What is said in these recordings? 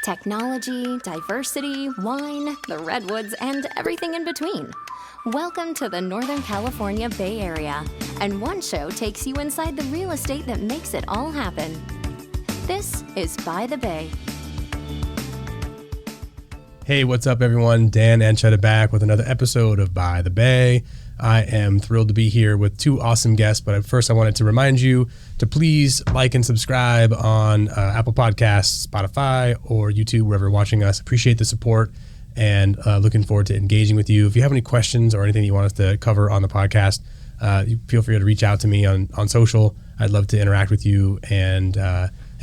Technology, diversity, wine, the redwoods, and everything in between. Welcome to the Northern California Bay Area, and one show takes you inside the real estate that makes it all happen. This is By the Bay. Hey, what's up, everyone? Dan Anchetta back with another episode of By the Bay. I am thrilled to be here with two awesome guests, but first I wanted to remind you to please like and subscribe on Apple Podcasts, Spotify, or YouTube, wherever you're watching us. Appreciate the support and looking forward to engaging with you. If you have any questions or anything you want us to cover on the podcast, you feel free to reach out to me on social. I'd love to interact with you and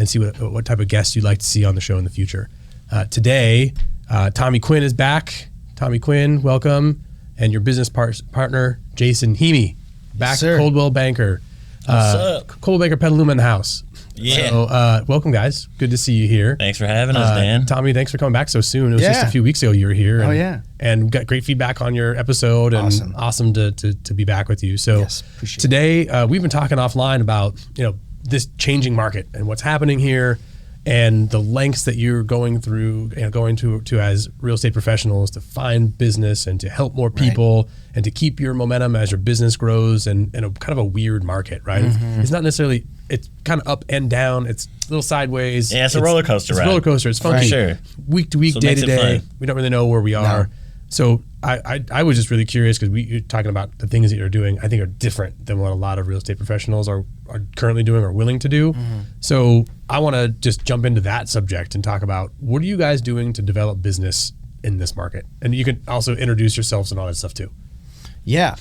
see what type of guests you'd like to see on the show in the future. Today, Tommy Quinn is back. Tommy Quinn, welcome. And your business partner, Jaeson Himy, back, yes, Coldwell Banker. What's up? Coldwell Banker Petaluma in the house. Yeah. So, welcome, guys. Good to see you here. Thanks for having us, Dan. Tommy, thanks for coming back so soon. It was just a few weeks ago you were here. And, and got great feedback on your episode. And awesome to be back with you. So yes, today, we've been talking offline about, this changing market and what's happening here, and the lengths that you're going through and going to as real estate professionals to find business and to help more people and to keep your momentum as your business grows in a kind of a weird market, right? Mm-hmm. It's not necessarily, it's kind of up and down. It's a little sideways. Yeah, it's a roller coaster ride. It's a roller coaster. It's funky. Sure. Week to week, day to day. We don't really know where we are. No. So I was just really curious because you're talking about the things that you're doing, I think are different than what a lot of real estate professionals are currently doing or willing to do. Mm-hmm. So I want to just jump into that subject and talk about what are you guys doing to develop business in this market? And you can also introduce yourselves and all that stuff too. Yeah.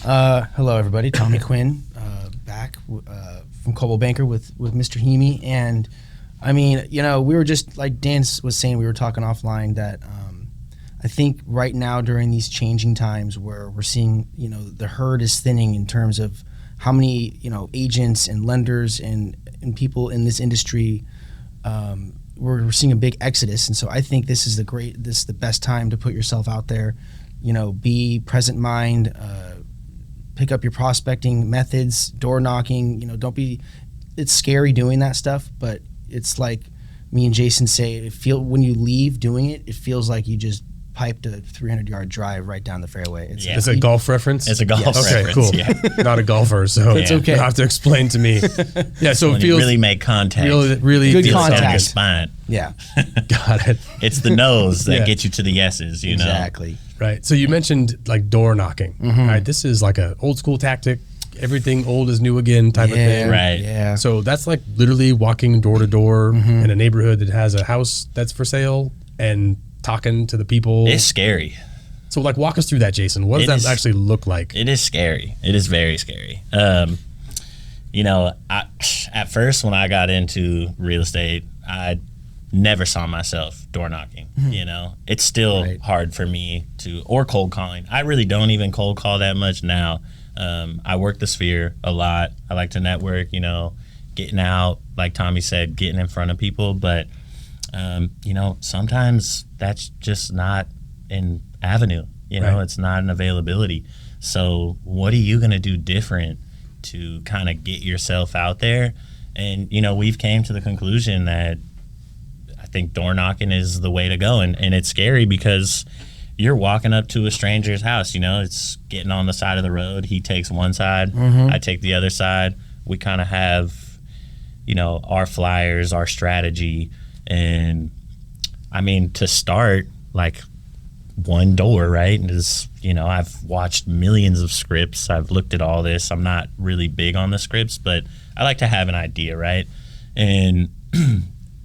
Hello, everybody. Tommy Quinn, back from Coldwell Banker with Mr. Himy. And I mean, we were just, like Dan was saying, we were talking offline that I think right now during these changing times where we're seeing, the herd is thinning in terms of how many, agents and lenders and people in this industry, we're seeing a big exodus. And so I think this is the best time to put yourself out there, be present mind, pick up your prospecting methods, door knocking, it's scary doing that stuff, but it's like me and Jason say, when you leave doing it, it feels like you just piped a 300-yard drive right down the fairway. It's a golf reference? It's a golf reference. Okay, cool. Yeah. Not a golfer, so it's okay. You'll have to explain to me. Yeah, so when it feels... you really make contact. Really good feels contact. On your spine. Yeah. Got it. It's the no's that get you to the yeses, you know? Exactly. Right. So you mentioned like door knocking. Mm-hmm. Right? This is like an old school tactic. Everything old is new again type of thing. Right. Yeah. So that's like literally walking door to door in a neighborhood that has a house that's for sale and talking to the people. It's scary. So like walk us through that, Jason. What does that actually look like? It is scary. It is very scary. At first when I got into real estate, I never saw myself door knocking. It's still hard for me or cold calling. I really don't even cold call that much now. I work the sphere a lot. I like to network, getting out, like Tommy said, getting in front of people. But, sometimes that's just not an avenue. It's not an availability. So what are you going to do different to kind of get yourself out there? And, we've came to the conclusion that I think door knocking is the way to go. And it's scary because you're walking up to a stranger's house, it's getting on the side of the road. He takes one side, I take the other side. We kind of have, our flyers, our strategy. And I mean, to start, like one door, right, is, I've watched millions of scripts. I've looked at all this. I'm not really big on the scripts, but I like to have an idea, right? And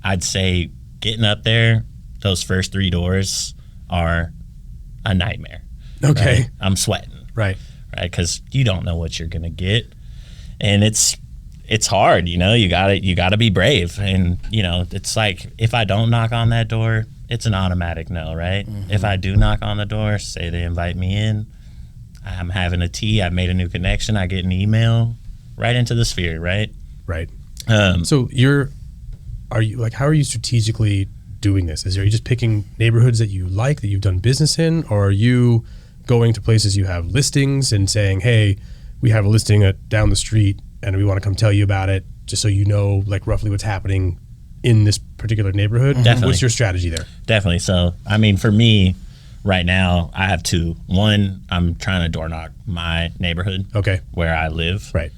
I'd say getting up there, those first 3 doors are a nightmare. Okay. Right? I'm sweating. Right. Because you don't know what you're gonna get, and it's hard. You gotta be brave, and it's like if I don't knock on that door, it's an automatic no, right? Mm-hmm. If I do knock on the door, say they invite me in, I'm having a tea, I made a new connection, I get an email, right into the sphere, right? Right. So how are you strategically doing this? Are you just picking neighborhoods that you like, that you've done business in, or are you going to places you have listings and saying, hey, we have a listing down the street and we want to come tell you about it, just so like roughly what's happening in this particular neighborhood. Definitely. What's your strategy there? Definitely. So, I mean, for me, right now, I have two. One, I'm trying to door knock my neighborhood, Okay. where I live, Right.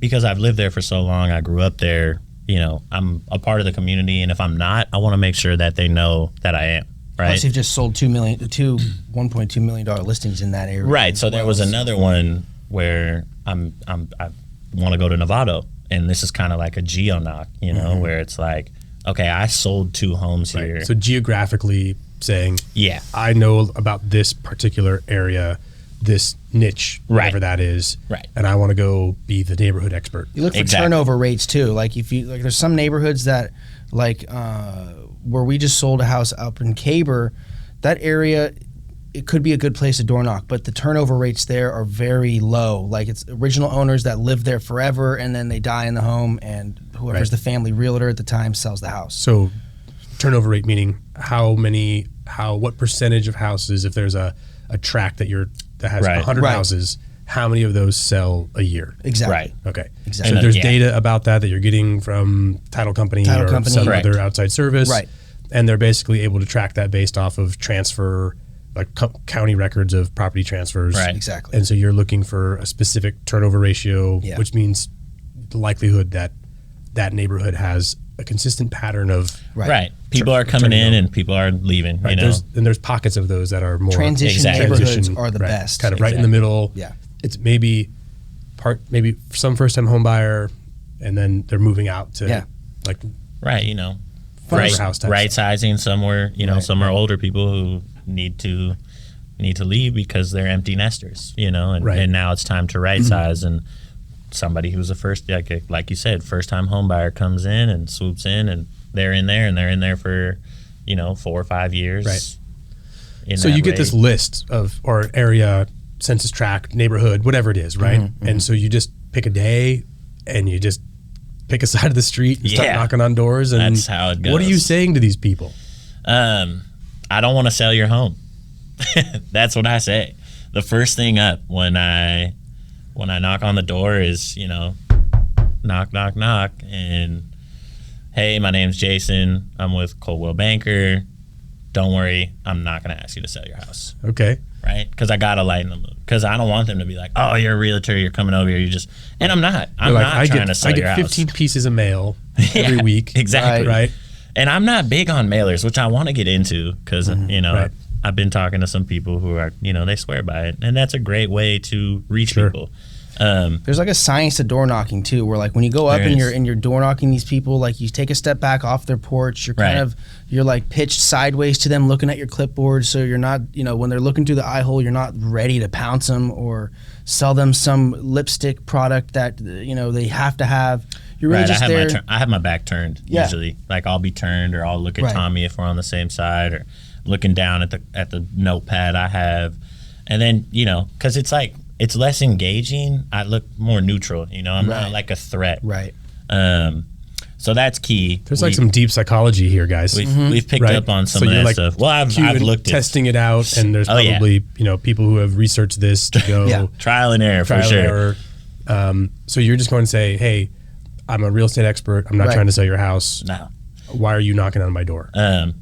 because I've lived there for so long. I grew up there. You know, I'm a part of the community, and if I'm not, I want to make sure that they know that I am. Right. Plus, you've just sold two $1.2 million listings in that area. Right. So there was another one where I want to go to Novato, and this is kind of like a geo knock, you know, where it's like, okay, I sold 2 homes here. Right. So geographically saying, Yeah. I know about this particular area, this niche, whatever that is, Right. and I want to go be the neighborhood expert. You look for Exactly. turnover rates too. Like if you there's some neighborhoods that where we just sold a house up in Caber, that area, it could be a good place to door knock, but the turnover rates there are very low. Like it's original owners that live there forever, and then they die in the home, and whoever's the family realtor at the time sells the house. So turnover rate meaning what percentage of houses, if there's a tract that has Right. 100 Right. houses, how many of those sell a year? Exactly. Right. Okay. Exactly. So there's Yeah. data about that you're getting from title company or some Correct. other outside service. Right. And they're basically able to track that based off of transfer, like county records of property transfers. Right. Exactly. And so you're looking for a specific turnover ratio, Yeah. which means the likelihood that that neighborhood has a consistent pattern of Right. People are coming turning in over. and people are leaving, right, you know. there's pockets of those that are more Transition Exactly. neighborhoods transition, are the right, best. kind of right in the Exactly. middle. Yeah. It's maybe some first time home buyer, and then they're moving out to Yeah. like Right, you know. Front of house type Right stuff. sizing somewhere, you know, Right. some are older people who need to leave because they're empty nesters, you know, and, Right. and now it's time to right size, and somebody who's a first, like you said, first time home buyer comes in and swoops in, and they're in there for, you know, 4 or 5 years. Right. So you get this list of or area, census tract, neighborhood, whatever it is, right? And so you just pick a day and you just pick a side of the street and start Yeah. knocking on doors. And That's how it What are you goes. saying to these people? I don't want to sell your home. That's what I say. The first thing up when I knock on the door is, you know, knock, knock, knock, and hey, my name's Jason. I'm with Coldwell Banker. Don't worry, I'm not going to ask you to sell your house, Okay. right? Because I got to lighten the mood. Because I don't want them to be like, oh, you're a realtor, you're coming over here. And I'm not. I'm You're not like, trying to sell I your get house. 15 pieces of mail every Yeah, week. exactly. Right. And I'm not big on mailers, which I want to get into because, you know, Right. I've been talking to some people who are, you know, they swear by it. And that's a great way to reach Sure. people. There's like a science to door knocking too, where like when you go up There and is. you're door knocking these people, like you take a step back off their porch, Right. you're like pitched sideways to them, looking at your clipboard, so you're not, you know, when they're looking through the eye hole, you're not ready to pounce them or sell them some lipstick product that you know they have to have. You're really Right. just there. I have my back turned Yeah. usually. Like I'll be turned, or I'll look at Right. Tommy if we're on the same side, or looking down at the notepad I have. And then, you know, because it's like, it's less engaging. I look more neutral, you know, I'm Right. not like a threat. Right. So that's key. There's like some deep psychology here, guys. We've picked Right. up on some So of you're that like stuff. Well, I've Queuing, looked at testing it out, and there's Oh, yeah. probably people who have researched this to go Yeah. trial and error trial for and sure. error. So you're just going to say, "Hey, I'm a real estate expert. I'm not Right. trying to sell your house. No. Why are you knocking on my door?"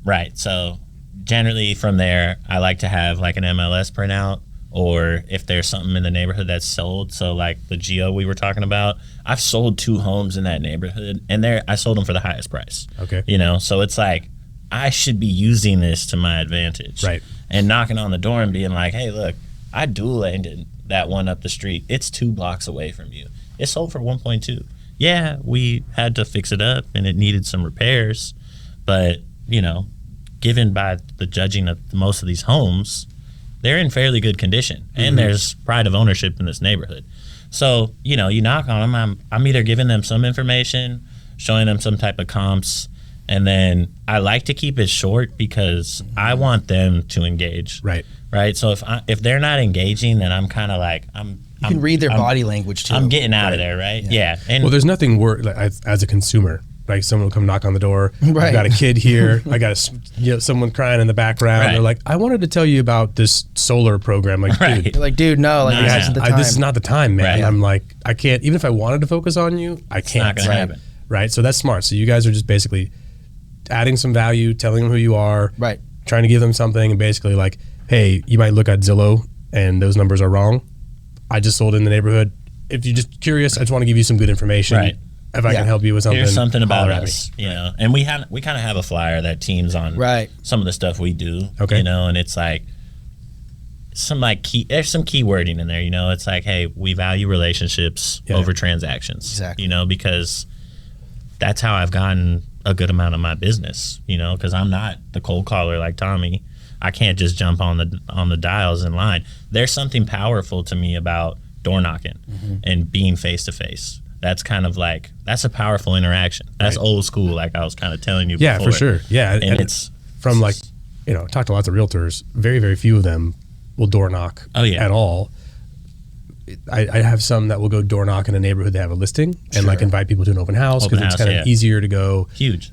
Right. So generally from there, I like to have like an MLS printout, or if there's something in the neighborhood that's sold. So like the Geo we were talking about, I've sold 2 homes in that neighborhood, and I sold them for the highest price. Okay. You know, so it's like I should be using this to my advantage. Right. And knocking on the door and being like, hey, look, I dual landed that one up the street. It's 2 blocks away from you. It sold for 1.2. Yeah, we had to fix it up and it needed some repairs, but you know, given by the judging of most of these homes, they're in fairly good condition, and there's pride of ownership in this neighborhood. So, you know, you knock on them. I'm either giving them some information, showing them some type of comps, and then I like to keep it short because I want them to engage. Right. Right. So if they're not engaging, then I'm kind of like You can read their body language too. I'm getting out of there, right? Yeah. And Well, there's nothing worse like, as a consumer. Like someone will come knock on the door. Right. I've got a kid here. I got someone crying in the background. Right. They're like, "I wanted to tell you about this solar program." Like, Right. dude, You're like, dude, no, like No, this yeah. isn't the time. this is not the time, man. Right. I'm like, I can't. Even if I wanted to focus on you, I can't. not gonna happen. right? So that's smart. So you guys are just basically adding some value, telling them who you are, Right. trying to give them something, and basically like, hey, you might look at Zillow and those numbers are wrong. I just sold in the neighborhood. If you're just curious, I just want to give you some good information. Right. If I can help you with something, here's something about holler at me. us, you know. And we kind of have a flyer that teams on Right. some of the stuff we do, Okay. you know. And it's like there's some key wording in there, you know. It's like, hey, we value relationships over transactions, Exactly. you know, because that's how I've gotten a good amount of my business, you know, because I'm not the cold caller like Tommy. I can't just jump on the dials in line. There's something powerful to me about door knocking and being face to face. That's kind of like, that's a powerful interaction. That's old school, like I was kind of telling you Yeah, before. for sure. Yeah, And it's from like, you know, talk to lots of realtors. Very, very few of them will door knock at all. I have some that will go door knock in a neighborhood they have a listing and like invite people to an open house because it's kind of easier to go. Huge.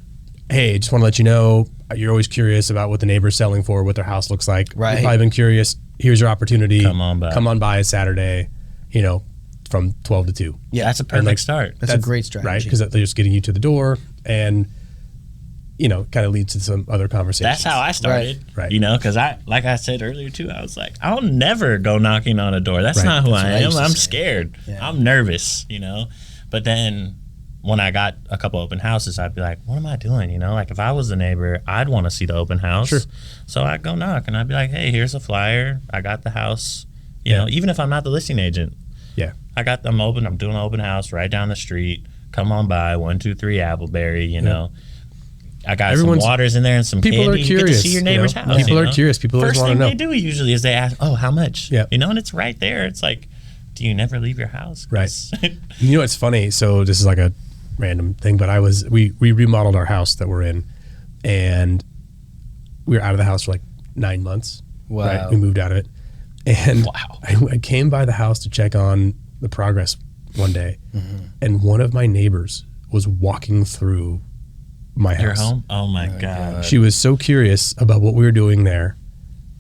Hey, just want to let you know, you're always curious about what the neighbor's selling for, what their house looks like. Right. You've probably been curious. Here's your opportunity. Come on by. It's Saturday, you know, from 12 to 2. Yeah, that's a perfect start. That's a great strategy. Right, because they're just getting you to the door and, you know, kind of leads to some other conversations. That's how I started, Right. you know, because like I said earlier too, I was like, I'll never go knocking on a door. That's not who I am. I'm scared. Yeah. I'm nervous, you know. But then when I got a couple open houses, I'd be like, what am I doing? You know, like if I was the neighbor, I'd want to see the open house. Sure. So I'd go knock and I'd be like, hey, here's a flyer. I got the house. You know, even if I'm not the listing agent. Yeah. I'm open. I'm doing an open house right down the street. Come on by, 123 Appleberry, you know. I got some waters in there and some people candy. Are curious, you get to see your neighbor's house. People you are know? curious. People always want to know. First thing they do usually is they ask, oh, how much? Yeah. You know, and it's right there. It's like, do you never leave your house? Right. You know what's funny? So this is like a random thing, but we remodeled our house that we're in, and we were out of the house for like 9 months. Wow. Right? We moved out of it. And I came by the house to check on the progress one day, and one of my neighbors was walking through my house. Your home? Oh my God. She was so curious about what we were doing there.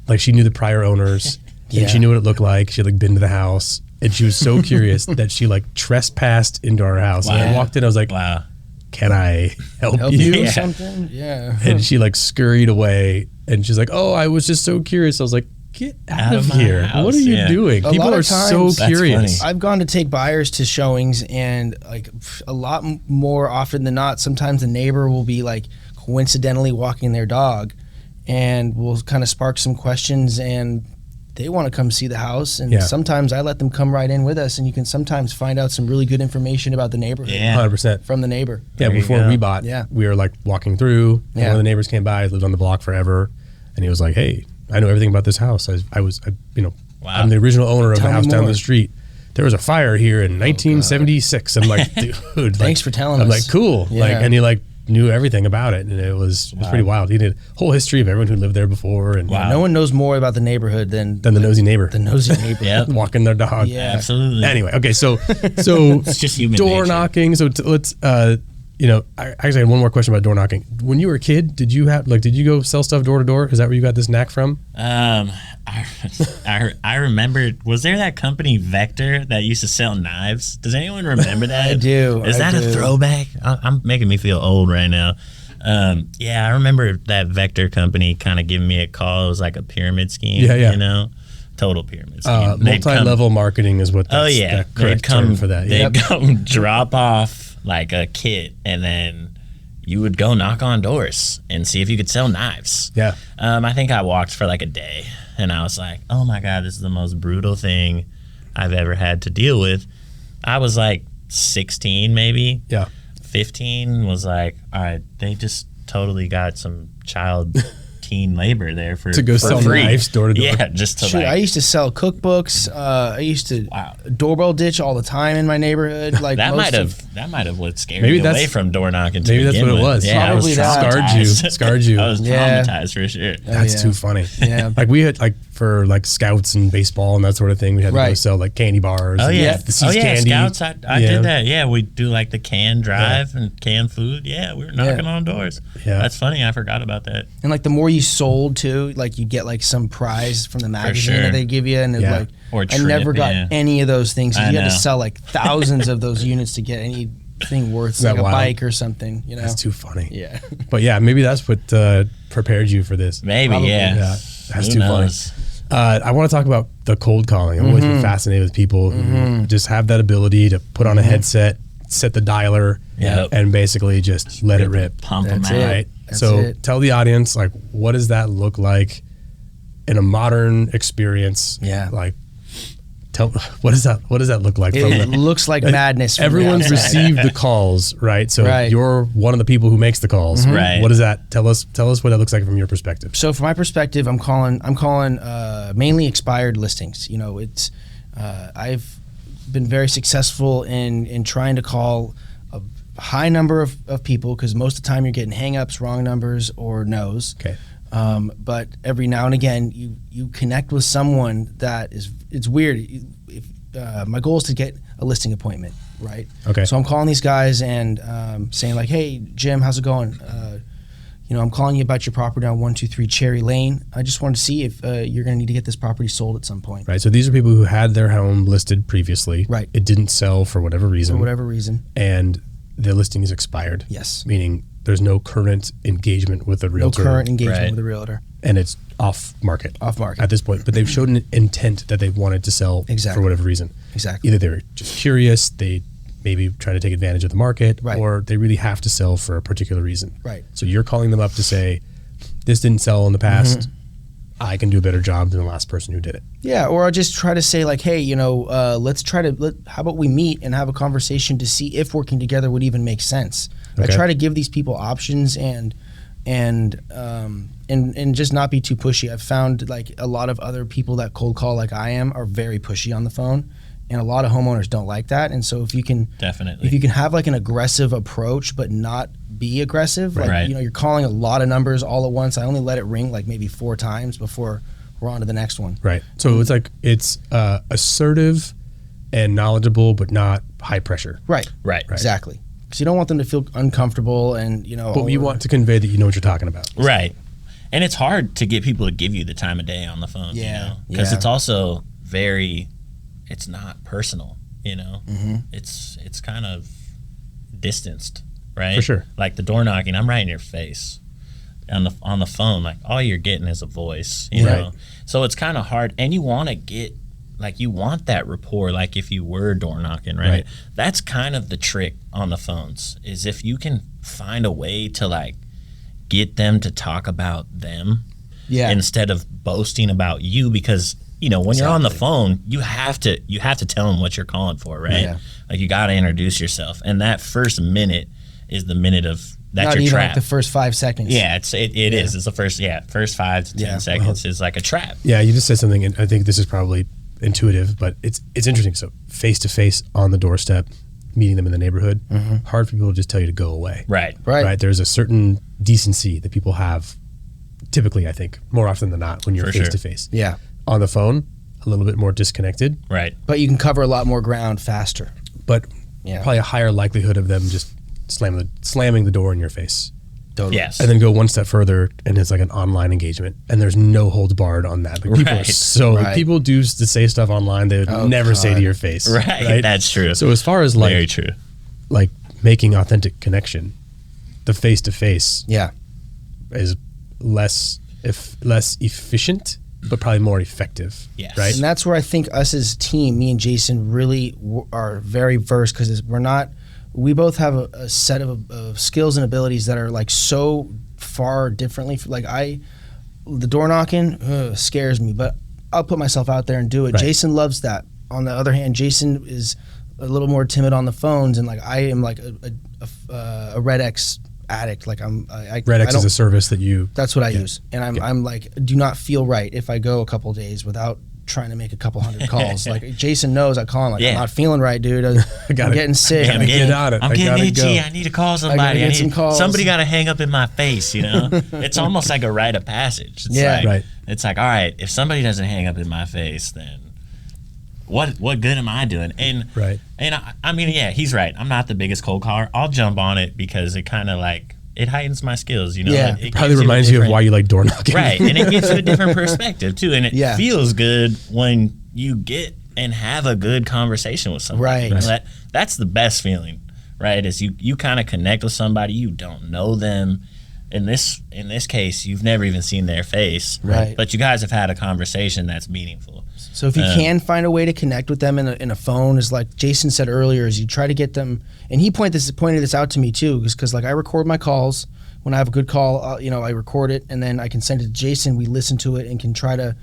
Like she knew the prior owners and she knew what it looked like. She had like been to the house and she was so curious that she like trespassed into our house. And I walked in, I was like, wow. Can I help you? you something? Yeah. And she like scurried away and she's like, oh, I was just so curious. I was like, get out of my here. house, What are you doing? A People lot are of so times- That's curious. funny. I've gone to take buyers to showings, and like a lot more often than not, sometimes the neighbor will be like coincidentally walking their dog, and we'll kind of spark some questions, and they want to come see the house. And sometimes I let them come right in with us, and you can sometimes find out some really good information about the neighborhood 100%. from the neighbor. Yeah, before we bought, we were like walking through. And one of the neighbors came by, lived on the block forever, and he was like, "Hey, I know everything about this house. I'm the original owner of the house down the street. There was a fire here in 1976." I'm like, "Dude, Thanks for telling us." I'm like, "Cool." Yeah. Like, and he like knew everything about it, and it was pretty wild. He did a whole history of everyone who lived there before, and No one knows more about the neighborhood than the nosy neighbor, the nosy neighbor. Yep. walking their dog. Yeah. Absolutely. Anyway, okay, so It's just human door nature. knocking. So let's I actually had one more question about door knocking. When you were a kid, did you go sell stuff door to door? Is that where you got this knack from? I remember, was there that company Vector that used to sell knives? Does anyone remember that? I do. Is that a throwback? I'm making me feel old right now. I remember that Vector company kind of giving me a call. It was like a pyramid scheme. Yeah. You know, total pyramid scheme. They'd Multi-level marketing is what that's the correct term for that. They'd come drop off like a kit, and then you would go knock on doors and see if you could sell knives. Yeah. I think I walked for like a day, and I was like, oh my God, this is the most brutal thing I've ever had to deal with. I was like 16 maybe. Yeah. 15 was like, all right, they just totally got some child teen labor there for To go sell free. knives door to door. Yeah, just to Shoot, like, I used to sell cookbooks. I used to doorbell ditch all the time in my neighborhood. Like that most might have what scared Maybe me away that's- from door knocking. To maybe that's begin what it with. was. Yeah, Probably I was that. traumatized. Scarred you. I was Yeah. traumatized for sure. That's too funny. Yeah. Like we had like for like scouts and baseball and that sort of thing. We had to go sell like candy bars. Oh and yeah, the See's candy. Scouts. I did that. Yeah, we do like the can drive and can food. Yeah, we were knocking on doors. Yeah. That's funny. I forgot about that. And like the more you sold too, like you get like some prize from the magazine sure. that they give you, and it's like Or I trip, never got yeah. any of those things. So I you had to know. sell like thousands of those units to get any thing worth that like a wild? bike or something, you know? That's too funny. Yeah. But yeah, maybe that's what prepared you for this. Maybe, Probably. yeah. Yeah, that's Who too knows? funny. I want to talk about the cold calling. I've always been fascinated with people who just have that ability to put on a headset, set the dialer, Yep. and basically just let it rip. Pump them That's out. it. Right. That's So it. tell the audience, like, what does that look like in a modern experience? Yeah. Like, what does that look like? It looks like madness. from the Everyone's outside. received the calls, right? So Right. you're one of the people who makes the calls. Right. What does that tell us? Tell us what that looks like from your perspective. So from my perspective, I'm calling mainly expired listings. You know, it's I've been very successful in trying to call a high number of people, because most of the time you're getting hangups, wrong numbers, or no's. Okay. But every now and again, you connect with someone that it's weird. My goal is to get a listing appointment, right? Okay. So I'm calling these guys and saying like, "Hey, Jim, how's it going? I'm calling you about your property on 123 Cherry Lane. I just wanted to see if you're going to need to get this property sold at some point." Right. So these are people who had their home listed previously. Right. It didn't sell for whatever reason. For whatever reason. And the listing is expired. Yes. Meaning there's no current engagement with the No realtor. current engagement Right. with a realtor. And it's off market. Off market. At this point. But they've showed an intent that they wanted to sell Exactly. for whatever reason. Exactly. Either they were just curious, they maybe trying to take advantage of the market, Right. or they really have to sell for a particular reason. Right. So you're calling them up to say, this didn't sell in the past. Mm-hmm. I can do a better job than the last person who did it. Yeah, or I'll just try to say like, hey, let's how about we meet and have a conversation to see if working together would even make sense. Okay. I try to give these people options and just not be too pushy. I've found like a lot of other people that cold call like I am are very pushy on the phone, and a lot of homeowners don't like that. And so if you can have like an aggressive approach but not be aggressive, like Right. you're calling a lot of numbers all at once. I only let it ring like maybe 4 times before we're on to the next one. Right. So it's like it's assertive and knowledgeable, but not high pressure. Right. Right. Exactly. Because you don't want them to feel uncomfortable and But you want to convey that you know what you're talking about. Right. And it's hard to get people to give you the time of day on the phone, because Yeah. it's also it's not personal, It's kind of distanced, right? For sure. Like the door knocking, I'm right in your face. On the phone, like all you're getting is a voice, you Right. know? So it's kind of hard, and you want to get, like you want that rapport, like if you were door knocking, right? Right. That's kind of the trick on the phones, is if you can find a way to like get them to talk about them instead of boasting about you, because when you're on the phone, you have to tell them what you're calling for, right? Yeah. Like you got to introduce yourself, and that first minute is the minute of that's not your even trap. like the first 5 seconds. Yeah, it is. It's the first 5 to 10 seconds is like a trap. Yeah, you just said something, and I think this is probably intuitive, but it's interesting. So face to face on the doorstep, meeting them in the neighborhood, hard for people to just tell you to go away. Right. Right. There's a certain decency that people have, typically, I think, more often than not, when you're For face sure. to face. Yeah. On the phone, a little bit more disconnected, Right. But you can cover a lot more ground faster. but Yeah. probably a higher likelihood of them just slamming the door in your face. Totally. Yes. And then go one step further, and it's like an online engagement, and there's no holds barred on that. Like people are Right. people do to say stuff online they would never say to your face. Right. That's true. So as far as Very true. like making authentic connection, the face to face Yeah. is less efficient, but probably more effective. Yes. Right. And that's where I think us as a team, me and Jason, really are very versed, because we both have a set of skills and abilities that are like so far differently. Like the door knocking scares me, but I'll put myself out there and do it. Right. Jason loves that. On the other hand, Jason is a little more timid on the phones, and like I am like a Red X addict. Like Red X is a service that you. That's what I use, and I'm like, do not feel right if I go a couple days without trying to make a couple hundred calls. Like Jason knows, I call him like, I'm not feeling right, dude. I'm getting sick. I'm getting on it. I'm I getting gotta itchy. go. I need to call somebody. get some calls. Somebody got to hang up in my face. It's almost like a rite of passage. It's Yeah. like, Right. It's like, all right, if somebody doesn't hang up in my face, then what good am I doing? And Right. And I mean, yeah, he's right. I'm not the biggest cold caller. I'll jump on it because it kind of like it heightens my skills. Yeah. It Probably gives reminds a you of different- why you like door knocking. Right, and it gives you a different perspective too, and it Yeah. feels good when you get and have a good conversation with somebody. Right. That's the best feeling right? Is you kind of connect with somebody, you don't know them. In this case, you've never even seen their face, right? But you guys have had a conversation that's meaningful. So if you can find a way to connect with them in a phone, is like Jason said earlier, is you try to get them. And he pointed this out to me too, because like I record my calls. When I have a good call, I record it and then I can send it to Jason. We listen to it and can try to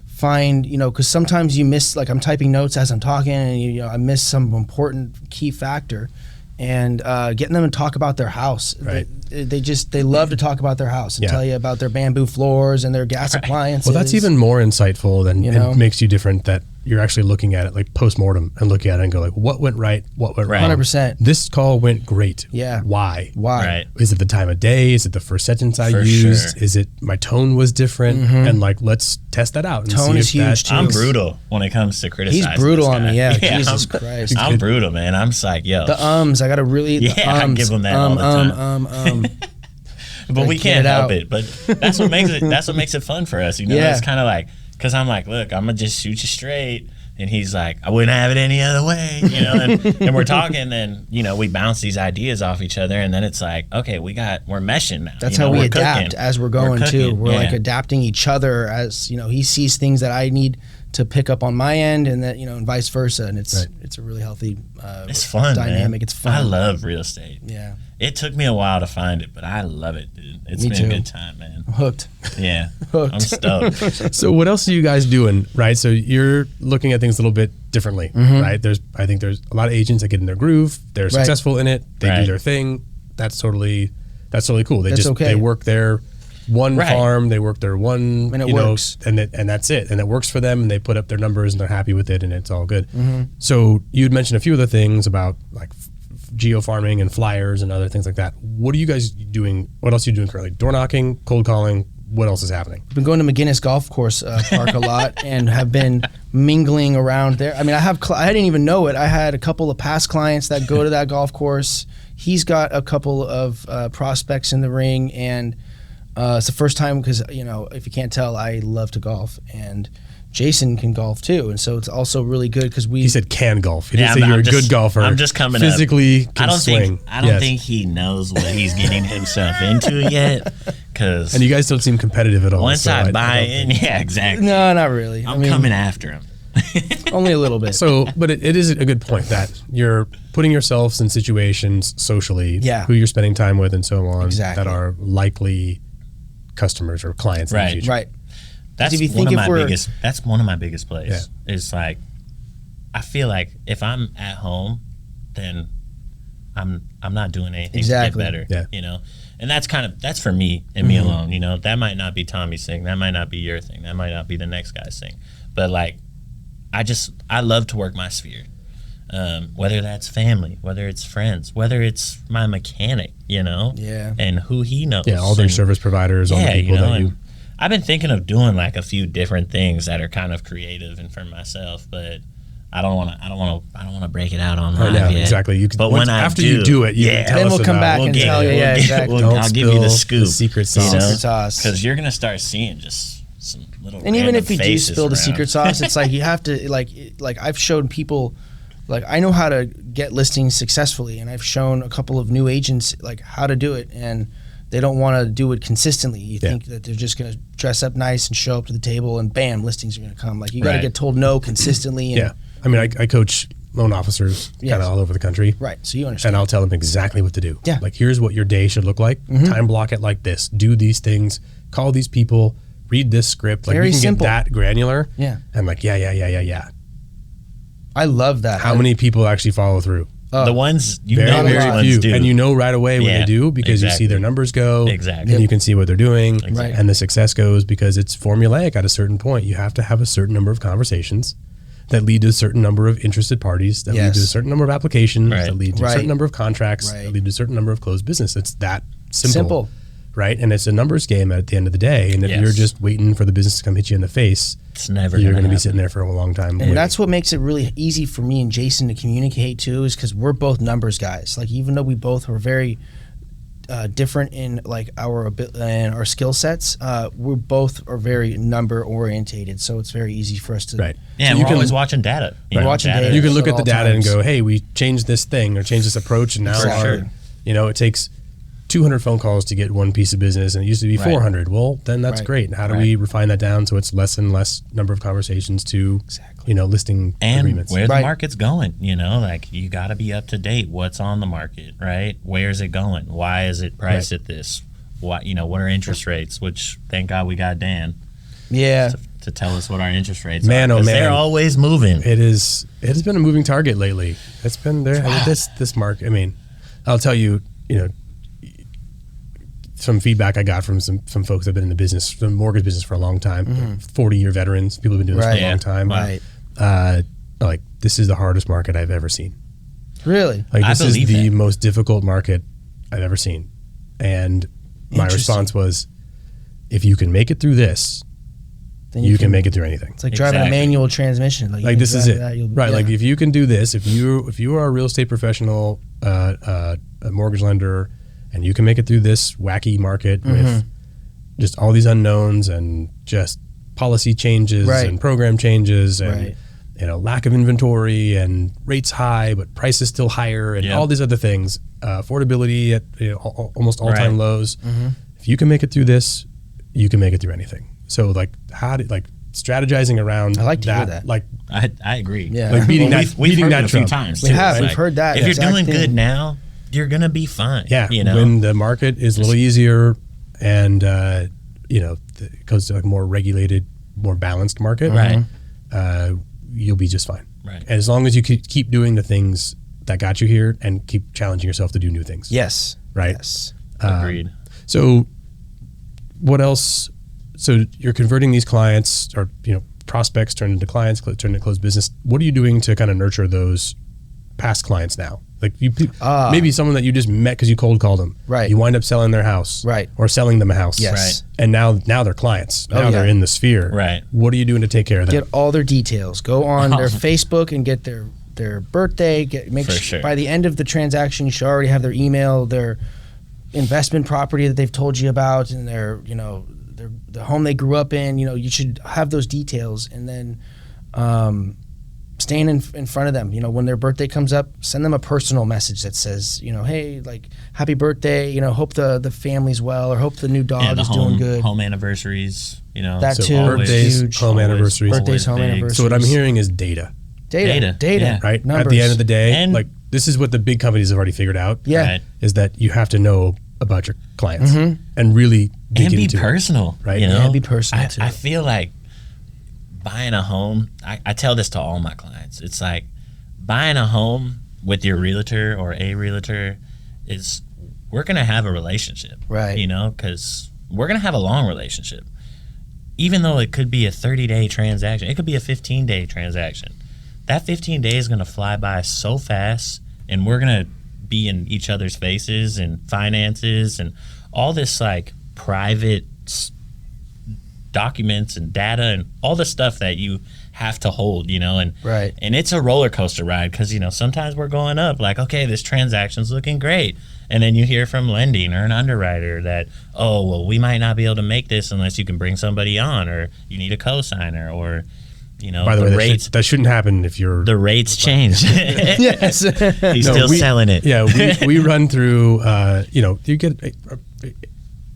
find, because sometimes you miss, like I'm typing notes as I'm talking and I miss some important key factor. And getting them to talk about their house. Right. They love to talk about their house and tell you about their bamboo floors and their gas appliances. Well, that's even more insightful than it makes you different that you're actually looking at it like post-mortem and looking at it and go like, what went right? What went wrong? 100%. This call went great. Yeah. Why? Right. Is it the time of day? Is it the first sentence I For used? sure. Is it my tone was different? And like, let's test that out. And Tone see is if huge, that too. I'm brutal when it comes to criticizing. He's brutal this on guy. me, yeah. Jesus I'm, Christ. I'm brutal, man. I'm just like, yo. The I got to really, the I give them that all the time. But we can't help it. But that's what makes it. That's what makes it fun for us. Yeah. It's kind of like, because I'm like, look, I'm gonna just shoot you straight, and he's like, I wouldn't have it any other way, And we're talking, and we bounce these ideas off each other, and then it's like, okay, we're meshing now. That's how we we're adapt cooking. as we're going too. cooking, We're like adapting each other as he sees things that I need to pick up on my end, and that and vice versa. And it's a really healthy, it's fun dynamic. Man. It's fun. I love real estate. Yeah. It took me a while to find it, but I love it, dude. It's Me been too. a good time, man. I'm hooked. Yeah, Hooked. I'm stoked. So what else are you guys doing, right? So you're looking at things a little bit differently, right? I think there's a lot of agents that get in their groove. They're successful in it. They do their thing. That's totally cool. They work their one farm. They work their one, and it works. and that's it. And it works for them. And they put up their numbers and they're happy with it, and it's all good. So you'd mentioned a few other things about like geo farming and flyers and other things like that. What are you guys doing? What else are you doing currently? Door knocking, cold calling. What else is happening? I've been going to McGinnis Golf Course Park a lot and have been mingling around there. I mean, I didn't even know it. I had a couple of past clients that go to that golf course. He's got a couple of prospects in the ring, and it's the first time because if you can't tell, I love to golf, and Jason can golf too, and so it's also really good because he said can golf. He didn't say you're a good golfer. I'm just coming physically up. Can swing. I don't think he knows what he's getting himself into yet. And you guys don't seem competitive at all. Once I buy in, yeah, exactly. No, not really. I'm coming after him. Only a little bit. So, but it is a good point that you're putting yourselves in situations socially, who you're spending time with and so on, that are likely customers or clients in the future. Right. That's if you one think of if my biggest. That's one of my biggest plays. Yeah. Is like, I feel like if I'm at home, then I'm not doing anything to get better. Yeah. And that's for me and me alone. That might not be Tommy's thing. That might not be your thing. That might not be the next guy's thing. But like, I love to work my sphere. Whether that's family, whether it's friends, whether it's my mechanic, and who he knows. Yeah, all their service providers, all the people that you. I've been thinking of doing like a few different things that are kind of creative and for myself, but I don't want to break it out online yet. Exactly. But after you do it, then we'll come back and tell you. Yeah, exactly. I'll give you the scoop, the secret sauce, because you're gonna start seeing just some little. And even if you do spill the around. secret sauce, it's like you have to like I've shown people. Like I know how to get listings successfully, and I've shown a couple of new agents like how to do it, and they don't want to do it consistently. You think that they're just going to dress up nice and show up to the table, and bam, listings are going to come. Like you got to get told no consistently. And I mean, I coach loan officers kind of all over the country. Right, so you understand. And I'll tell them exactly what to do. Yeah. Like, here's what your day should look like. Time block it like this. Do these things. Call these people. Read this script. Like, Very you can simple. get that granular. Yeah. And like, yeah. I love that. How many people actually follow through? The ones very few, do. and you know right away when they do because you see their numbers go, and you can see what they're doing, and the success goes because it's formulaic. At a certain point, you have to have a certain number of conversations that lead to a certain number of interested parties, that lead to a certain number of applications, that lead to a certain number of contracts, that lead to a certain number of closed business. It's that simple. Right? And it's a numbers game at the end of the day. And if you're just waiting for the business to come hit you in the face, it's never you're going to be sitting there for a long time. And that's what makes it really easy for me and Jason to communicate too, is because we're both numbers guys. Like even though we both were very different in like and our skill sets. We both are very number orientated, so it's very easy for us to. Right. Yeah, So we're always watching data. We're watching data. You can look at at the all data and times. go, hey, we changed this thing or changed this approach, and now For sure. it takes 200 phone calls to get one piece of business, and it used to be Right. 400. Well, then that's Right. great. How do we refine that down so it's less and less number of conversations to, listing And agreements? where the Right. market's going, like you got to be up to date. What's on the market, right? Where's it going? Why is it priced at this? What are interest rates? Which thank God we got Dan Yeah. to tell us what our interest rates Man, are. oh, 'Cause man. they're always moving. It has been a moving target lately. It's been there. This market. I mean, I'll tell you, some feedback I got from some folks that have been in the business, the mortgage business for a long time, 40-year veterans, people who've been doing this for a Right. long time. Right. Like this is the hardest market I've ever seen. Really. Like I this is believe the that. most difficult market I've ever seen. And my Interesting. response was, if you can make it through this, Then you can make it through anything. It's like driving a Exactly. manual transmission. Like, you Like can this is drive it, that, you'll be- right? yeah. Like if you can do this, if you are a real estate professional, a mortgage lender, and you can make it through this wacky market Mm-hmm. with just all these unknowns and just policy changes Right. and program changes and Right. lack of inventory and rates high but prices still higher and Yep. all these other things, affordability at almost all-time Right. lows. Mm-hmm. If you can make it through this, you can make it through anything. So like strategizing around I like to hear that. like I agree. Yeah. like beating Well, that we've beating heard that it a few drum. times. We too. have. It's We've like, heard that If you're exact doing thing. good now, you're gonna be fine. Yeah, You know. when the market is a little easier and it goes to like more regulated, more balanced market, Right. You'll be just fine. Right. And as long as you keep doing the things that got you here and keep challenging yourself to do new things. Yes. Right. Yes. Agreed. So, what else? So you're converting these clients, or prospects turn into clients, turn into closed business. What are you doing to kind of nurture those past clients now? Like maybe someone that you just met because you cold called them. Right. You wind up selling their house. Right. Or selling them a house. Yes. Right. And now they're clients. Now yeah. they're in the sphere. Right. What are you doing to take care of them? Get all their details. Go on their Facebook and get their birthday. For sure. By the end of the transaction, you should already have their email, their investment property that they've told you about, and their the home they grew up in. You should have those details, and then staying in front of them. When their birthday comes up, send them a personal message that says, hey, like, happy birthday. Hope the family's well, or hope the new dog Yeah, the is doing good. home anniversaries. That So too. birthdays, Huge. home anniversaries. Birthdays, home big. anniversaries. So what I'm hearing is data. Data. Yeah. Right. At Numbers. the end of the day, And- like this is what the big companies have already figured out. Yeah. Right. Is that you have to know about your clients and really dig And be into it. personal, Right. You know? Yeah, be personal, too. I feel like buying a home. I tell this to all my clients. It's like buying a home with your realtor or a realtor is we're gonna have a relationship, Right. Because we're gonna have a long relationship. Even though it could be a 30-day transaction, it could be a 15-day transaction. That 15 days is gonna fly by so fast, and we're gonna be in each other's faces and finances and all this like private documents and data and all the stuff that you have to hold, and Right. and it's a roller coaster ride because sometimes we're going up like, okay, this transaction's looking great, and then you hear from lending or an underwriter that, oh well, we might not be able to make this unless you can bring somebody on, or you need a co-signer, or By the way, rates that shouldn't happen if you're the rates change. Yes. He's No, still selling it. Yeah, we run through. You get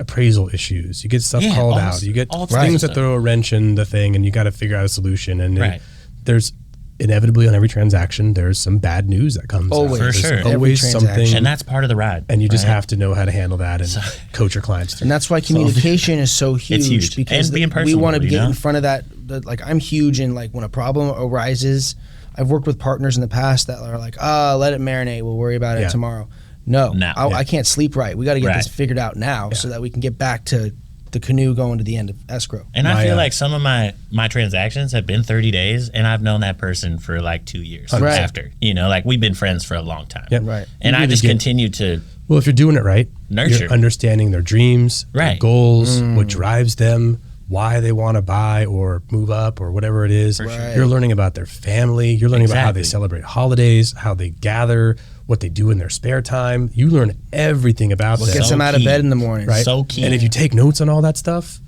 appraisal issues. You get stuff Yeah, called all out. s- You get all things stuff. that throw a wrench in the thing, and you got to figure out a solution. And Right. there's inevitably on every transaction, there's some bad news that comes. Always. out. For There's sure. Every always transaction. something, And that's part of the ride. and you just right? have to know how to handle that and coach your clients through. And that's why communication is so huge. huge. Because And being we personable, want to you get know? in front of that. Like, I'm huge in, like, when a problem arises, I've worked with partners in the past that are like, let it marinate. We'll worry about it Yeah. tomorrow. No, Now. I can't sleep right. We got to get this Right. figured out now so that we can get back to the canoe going to the end of escrow. And I My, feel like some of my transactions have been 30 days, and I've known that person for like 2 years Right. after. Like we've been friends for a long time. Yep. Right. And You I really just get- continue to Well, if you're doing it right, Nurture. you're understanding their dreams, their Right. goals, what drives them, why they want to buy or move up or whatever it is. Right. You're learning about their family. You're learning about how they celebrate holidays, how they gather, what they do in their spare time. You learn everything about them. Gets them out of bed in the morning. Right? So key. And if you take notes on all that stuff,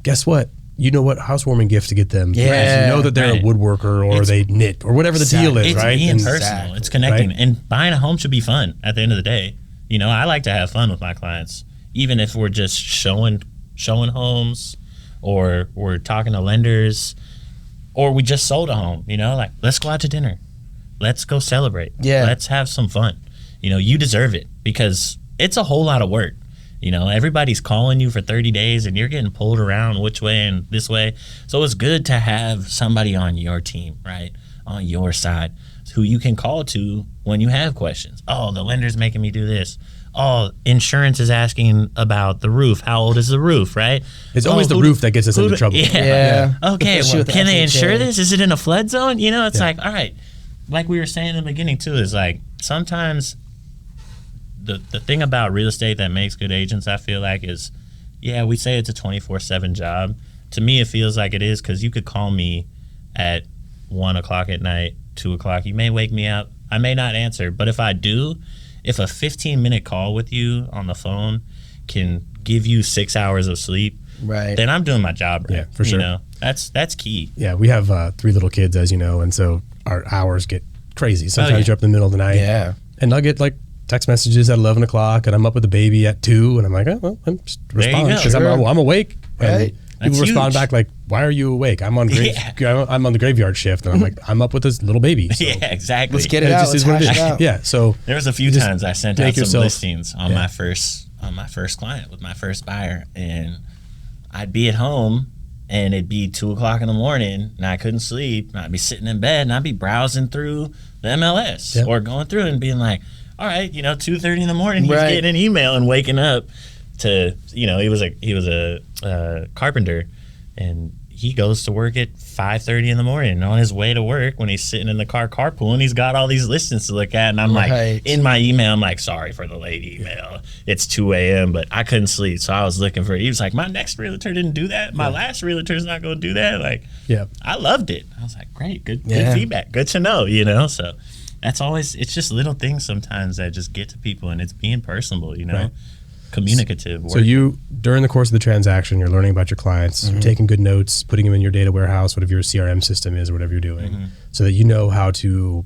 guess what? You know what housewarming gift to get them. Yeah. You know that they're a woodworker or they knit or whatever the deal is, it's right? being And personal. It's connecting. And buying a home should be fun at the end of the day. You know, I like to have fun with my clients, even if we're just showing homes or we're talking to lenders or we just sold a home, you know, like let's go out to dinner. Let's go celebrate. Yeah. Let's have some fun. You know, you deserve it because it's a whole lot of work. You know, everybody's calling you for 30 days and you're getting pulled around which way and this way. So it's good to have somebody on your team, right? On your side who you can call to when you have questions. Oh, the lender's making me do this. Oh, insurance is asking about the roof. How old is the roof, right? It's always the roof that gets us into trouble. Yeah. Okay, Especially well, with can they FHA. insure this? Is it in a flood zone? You know, it's like, all right. Like we were saying in the beginning too, is like sometimes the thing about real estate that makes good agents, I feel like, is, yeah, we say it's a 24/7 job. To me, it feels like it is because you could call me at 1 o'clock at night, 2 o'clock. You may wake me up. I may not answer, but if I do, if a 15-minute call with you on the phone can give you 6 hours of sleep, Right. then I'm doing my job right. Yeah, for sure. You know, that's key. Yeah, we have 3 little kids, as you know, and so our hours get crazy. Sometimes yeah. you're up in the middle of the night. Yeah. And I'll get like text messages at 11 o'clock, and I'm up with the baby at 2, and I'm like, oh, well, I'm just There you responding go. because Sure. I'm awake. Right. And That's people respond huge. back like, why are you awake? I'm on I'm on the graveyard shift, and I'm like, I'm up with this little baby. So. Yeah, exactly. Let's get And it it out. just Let's is what it hash is. it out. Yeah, so There was a few just times I sent make out some yourself- listings on my first client with my first buyer, and I'd be at home and it'd be 2 o'clock in the morning and I couldn't sleep. And I'd be sitting in bed and I'd be browsing through the MLS Yep. or going through and being like, all right, you know, 2:30 in the morning, he's Right. getting an email and waking up to, you know, he was a carpenter, and he goes to work at 5:30 in the morning. And on his way to work, when he's sitting in the car carpooling, he's got all these listings to look at. And I'm Right. like, in my email, I'm like, sorry for the late email. It's 2 a.m., but I couldn't sleep. So I was looking for, he was like, my next realtor didn't do that. My last realtor's not going to do that. Like, yeah. I loved it. I was like, great, good Yeah. feedback. Good to know, you know? So that's always, it's just little things sometimes that just get to people, and it's being personable, you know? Right. Communicative. So you, during the course of the transaction, you're learning about your clients, you're taking good notes, putting them in your data warehouse, whatever your CRM system is or whatever you're doing, so that you know how to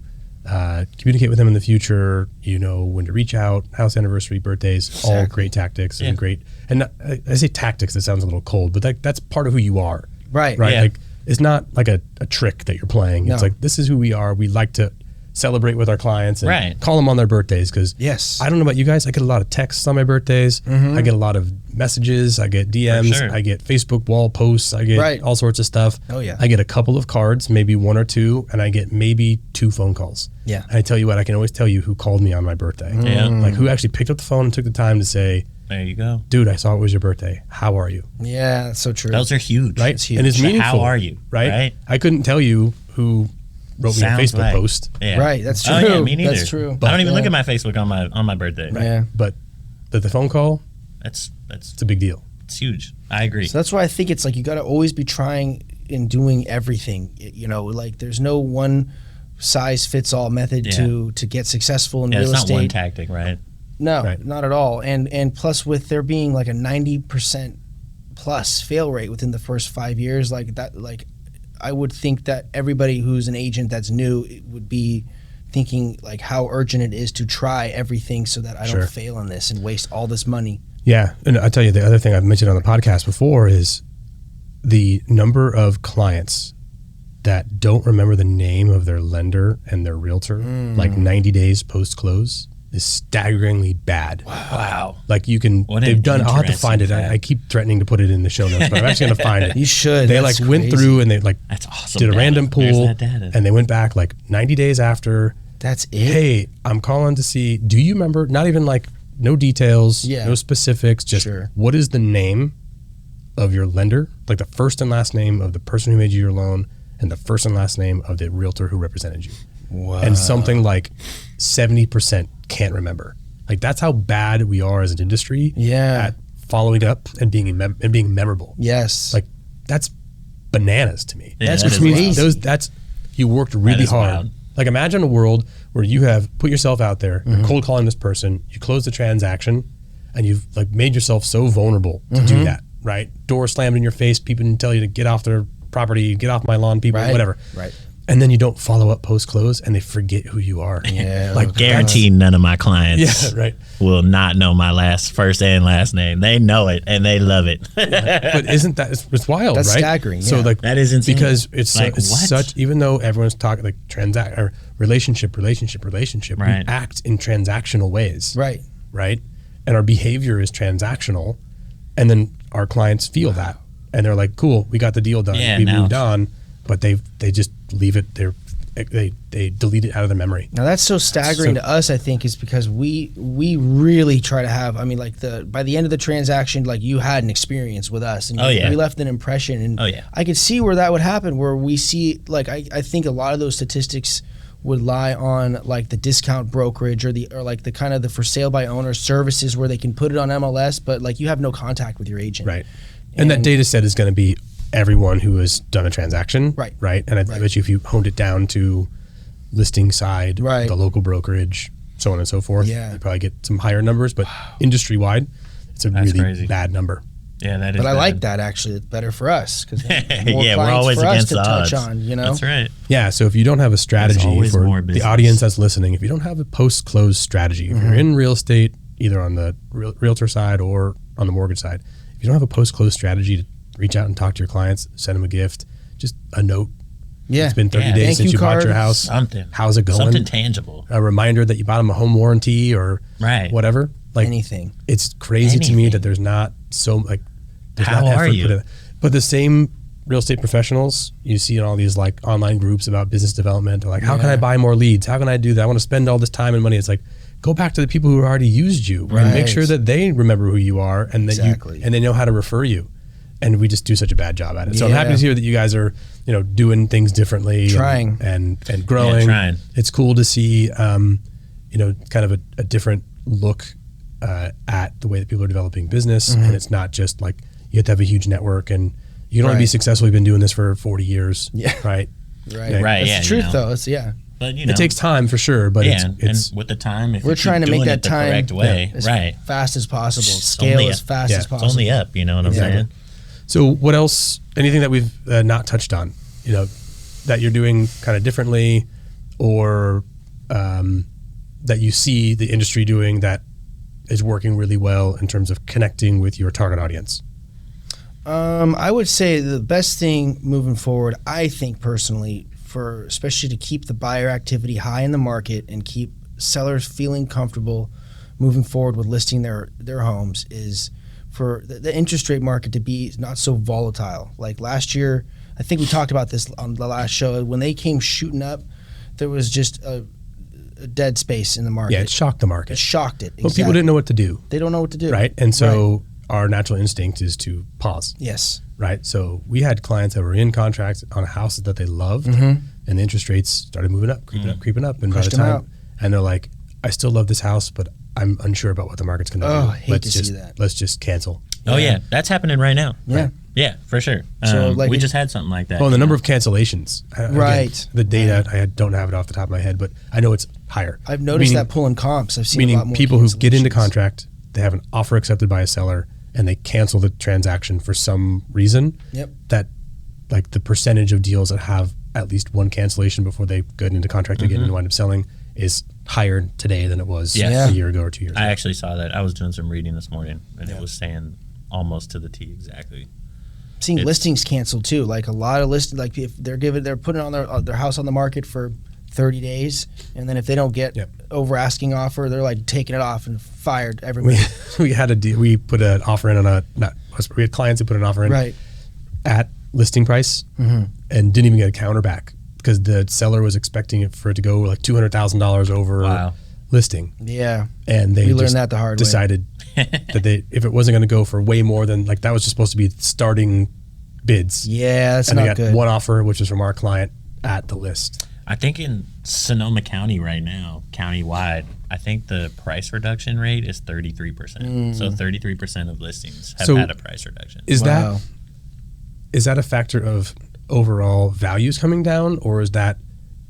communicate with them in the future. You know when to reach out, house anniversary, birthdays, all great tactics and great. And I say tactics, that sounds a little cold, but that's part of who you are, Right. right? Yeah. Like it's not like a trick that you're playing. It's No. like, this is who we are. We like to celebrate with our clients and Right. call them on their birthdays because Yes. I don't know about you guys. I get a lot of texts on my birthdays. I get a lot of messages. I get DMs. sure. I get Facebook wall posts. I get Right. all sorts of stuff. Oh, yeah. I get a couple of cards, maybe 1 or 2, and I get maybe 2 phone calls. Yeah. And I tell you what, I can always tell you who called me on my birthday. Yeah. Like who actually picked up the phone and took the time to say, there you go. dude, I saw it was your birthday. How are you? Yeah, that's so true. Those are huge. Right? It's huge. And it's So meaningful. how are you? Right? Right? I couldn't tell you who wrote me a Sounds Facebook right. post. Yeah. Right, that's true. Oh, yeah, me neither. That's true. I don't even Yeah. look at my Facebook on my birthday. Yeah. But the phone call, That's it's a big deal. it's huge. I agree. So that's why I think it's like you got to always be trying and doing everything. You know, like there's no one size fits all method Yeah. to get successful in Yeah, real it's not estate. one tactic, right? No, Right. not at all. And plus with there being like a 90% plus fail rate within the first 5 years, like that, like I would think that everybody who's an agent that's new would be thinking like how urgent it is to try everything so that I Sure. don't fail in this and waste all this money. Yeah, and I tell you, the other thing I've mentioned on the podcast before is the number of clients that don't remember the name of their lender and their realtor like 90 days post close is staggeringly bad. Wow. Like you can, What they've an done. I'll have to interesting find it. fact. I keep threatening to put it in the show notes, but I'm actually gonna find it. You should. They That's like went crazy. through and they like That's awesome. did a data. random There's pool that data. and they went back like 90 days after. That's it. Hey, I'm calling to see, do you remember, not even like no details, Yeah. no specifics, just Sure. what is the name of your lender, like the first and last name of the person who made you your loan and the first and last name of the realtor who represented you. Wow. And something like 70% can't remember. Like that's how bad we are as an industry Yeah. at following up and being memorable. Yes. Like that's bananas to me. Yeah, That's that which is means wild. that's you worked really is hard. wild. Like imagine a world where you have put yourself out there, you're cold calling this person, you close the transaction, and you've like made yourself so vulnerable to do that, right? Door slammed in your face, people tell you to get off their property, get off my lawn, people, whatever. Right. And then you don't follow up post close, and they forget who you are. Yeah, like Guaranteed none of my clients Yeah, right. will not know my first and last name. They know it and they love it. But isn't that it's wild? That's right? staggering, So yeah. like That is insane. because it's Like, it's what? such. Even though everyone's talking like transact or relationship, Right. we act in transactional ways, Right. right? And our behavior is transactional, and then our clients feel that, and they're like, "Cool, we got the deal done. Yeah, we now- moved on," but they just leave it. They delete it out of their memory. Now that's so staggering So- to us, I think, is because we really try to have. I mean, like by the end of the transaction, like you had an experience with us, and Oh, yeah. we left an impression. And Oh, yeah. I could see where that would happen. Where we see, like, I think a lot of those statistics would lie on like the discount brokerage or like the kind of the for sale by owner services where they can put it on MLS, but like you have no contact with your agent. Right. And that data set is going to be everyone who has done a transaction. Right. Right. And I bet you if you honed it down to listing side, Right. the local brokerage, so on and so forth, Yeah. you probably get some higher numbers, but industry wide, it's a That's really crazy. bad number. Yeah, that is But I bad. like that actually. It's better for us because Yeah, we're always for us against to the touch odds. on. You know. That's right. Yeah. So if you don't have a strategy always for more the business. audience that's listening, if you don't have a post close strategy, if you're in real estate, either on the realtor side or on the mortgage side, if you don't have a post close strategy to reach out and talk to your clients, send them a gift, just a note. Yeah. It's been 30 Yeah. days Thank since you you bought your card. house. Something. How's it going? Something tangible. A reminder that you bought them a home warranty or Right. whatever. Like Anything. it's crazy to me Anything. that there's not so like there's How not are effort you? put in. But the same real estate professionals you see in all these like online groups about business development or like how can I buy more leads? How can I do that? I want to spend all this time and money. It's like go back to the people who already used you and make Right. sure that they remember who you are and that Exactly. you and they know how to refer you. And we just do such a bad job at it. So I'm happy Yeah. to hear that you guys are, doing things differently, Trying. and growing. trying. It's cool to see, kind of a different look at the way that people are developing business, and it's not just like you have to have a huge network, and you can only be Right. successful. You've been doing this for 40 years, Yeah. right? Right. Yeah. Right, That's yeah, the truth, you know. though. It's But It takes time for sure, but yeah, it's and with the time, if we're you keep trying to make doing that it the time correct way, as right? fast as possible, It's scale only as up. fast Yeah. as It's possible. It's only up. You know what I'm Exactly. saying? So what else? Anything that we've not touched on, that you're doing kind of differently, or that you see the industry doing that is working really well in terms of connecting with your target audience? I would say the best thing moving forward, I think personally, for especially to keep the buyer activity high in the market and keep sellers feeling comfortable moving forward with listing their homes, is for the interest rate market to be not so volatile. Like last year, I think we talked about this on the last show. When they came shooting up, there was just a dead space in the market. Yeah, it shocked the market. It shocked it. Well, people didn't know what to do, They don't know what to do. right? And so our natural instinct is to pause, Yes. right? So we had clients that were in contracts on a house that they loved, Mm-hmm. and the interest rates started moving up, creeping up, and by Pushed the them time, out. and they're like, I still love this house, but I'm unsure about what the market's going to do. Oh, I hate let's to just see that. let's just cancel. Oh yeah, that's happening right now. Yeah. Yeah, for sure. So, like, we it- just had something like that. Well, and the you number know? of cancellations, again, Right. the data, I don't have it off the top of my head, but I know it's higher. I've noticed Meaning- that pulling comps. I've seen a lot Meaning more people who get into cancellations. contract, they have an offer accepted by a seller, and they cancel the transaction for some reason. Yep. That, like the percentage of deals that have at least one cancellation before they get into contract again and wind up selling is higher today than it was Yeah. a year ago or 2 years ago. I actually saw that. I was doing some reading this morning, and it was saying almost to the T exactly. Seeing It's- listings canceled too. Like a lot of listings, like if they're putting on their house on the market for 30 days, and then if they don't get Yep. over asking offer, they're like taking it off and fired everybody. we had a deal. We put an offer in on we had clients who put an offer in Right. at listing price and didn't even get a counter back because the seller was expecting it for it to go like $200,000 over Wow. listing, Yeah. and they We learned just that the hard way. decided that if it wasn't going to go for way more than like that was just supposed to be starting bids. Yeah, that's and they not got good. one offer, which is from our client at the list. I think in Sonoma County right now, countywide, I think the price reduction rate is 33%. So 33% of listings have So had a price reduction. Is Wow. is that a factor of overall values coming down, or is that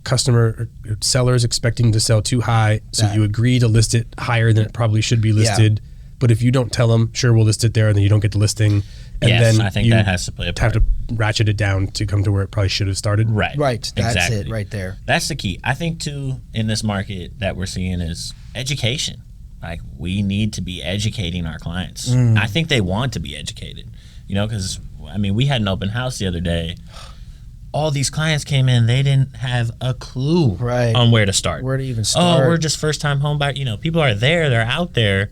customer or sellers expecting to sell too high, so you agree to list it higher than it probably should be listed? But if you don't tell them, sure, we'll list it there, and then you don't get the listing, and then I think that has to play a part. Have to ratchet it down to come to where it probably should have started. Right. That's exactly. it right there. That's the key. I think too, in this market that we're seeing is education. Like, we need to be educating our clients. I think they want to be educated, because we had an open house the other day. All these clients came in, they didn't have a clue on where to start. Where to even start. Oh, we're just first time home buyer. People are there, they're out there,